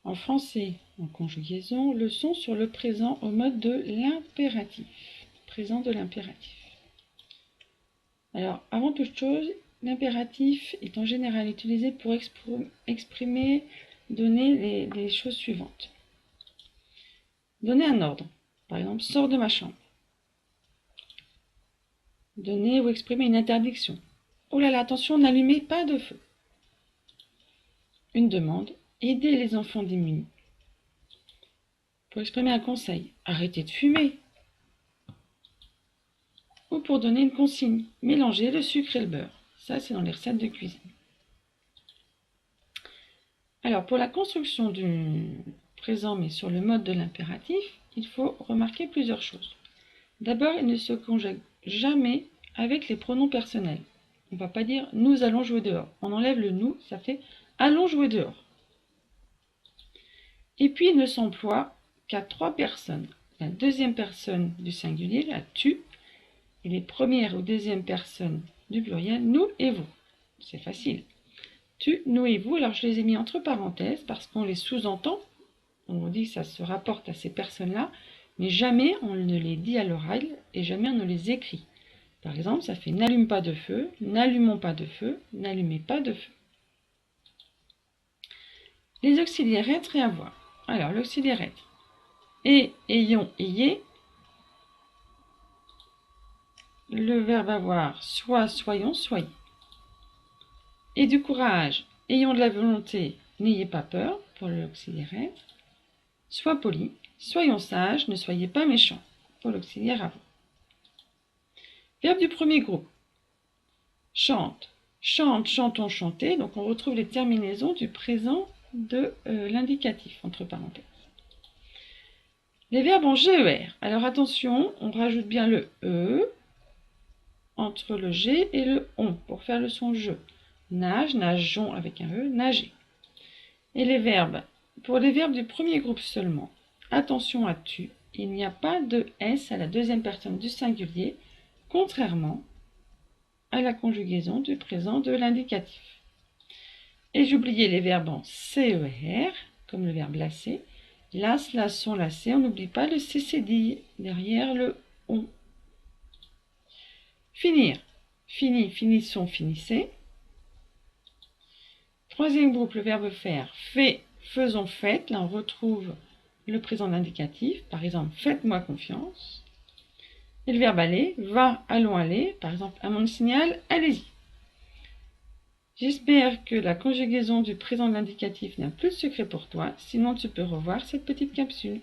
En français, en conjugaison, leçon sur le présent au mode de l'impératif. Présent de l'impératif. Alors, avant toute chose, l'impératif est en général utilisé pour exprimer, donner les choses suivantes. Donner un ordre. Par exemple, sors de ma chambre. Donner ou exprimer une interdiction. Oh là là, attention, n'allumez pas de feu. Une demande. Aider les enfants démunis. Pour exprimer un conseil. Arrêtez de fumer. Ou pour donner une consigne. Mélanger le sucre et le beurre. Ça, c'est dans les recettes de cuisine. Alors, pour la construction du présent, mais sur le mode de l'impératif, il faut remarquer plusieurs choses. D'abord, il ne se conjugue jamais avec les pronoms personnels. On ne va pas dire « nous allons jouer dehors ». On enlève le « nous », ça fait « allons jouer dehors ». Et puis, il ne s'emploie qu'à 3 personnes. La deuxième personne du singulier, la « tu », et les premières ou deuxième personnes du pluriel, nous et vous. C'est facile. Tu, nous et vous. Alors je les ai mis entre parenthèses parce qu'on les sous-entend. On dit que ça se rapporte à ces personnes-là, mais jamais on ne les dit à l'oral et jamais on ne les écrit. Par exemple, ça fait n'allume pas de feu, n'allumons pas de feu, n'allumez pas de feu. Les auxiliaires être et avoir. Alors l'auxiliaire être. Et, ayons, ayez. Le verbe avoir, soit, soyons, soyez. Et du courage, ayons de la volonté, n'ayez pas peur, pour l'auxiliaire être. Sois poli, soyons sages, ne soyez pas méchants, pour l'auxiliaire avoir. Verbe du premier groupe. Chante, chante, chantons, chanter. Donc on retrouve les terminaisons du présent de l'indicatif, entre parenthèses. Les verbes en GER. Alors attention, on rajoute bien le E entre le G et le ON pour faire le son je. Nage, nageons avec un E, nager. Et les verbes, pour les verbes du premier groupe seulement, attention à tu, il n'y a pas de S à la deuxième personne du singulier, contrairement à la conjugaison du présent de l'indicatif. Et j'oubliais les verbes en CER, comme le verbe lasser. Las, lassons, lasser, on n'oublie pas le CCD derrière le on. Finir. Fini, finissons, finissez. Troisième groupe, le verbe faire. Fait, faisons, faites. Là, on retrouve le présent de l'indicatif. Par exemple, faites-moi confiance. Et le verbe aller. Va, allons, aller. Par exemple, à mon signal, allez-y. J'espère que la conjugaison du présent de l'indicatif n'a plus de secret pour toi. Sinon, tu peux revoir cette petite capsule.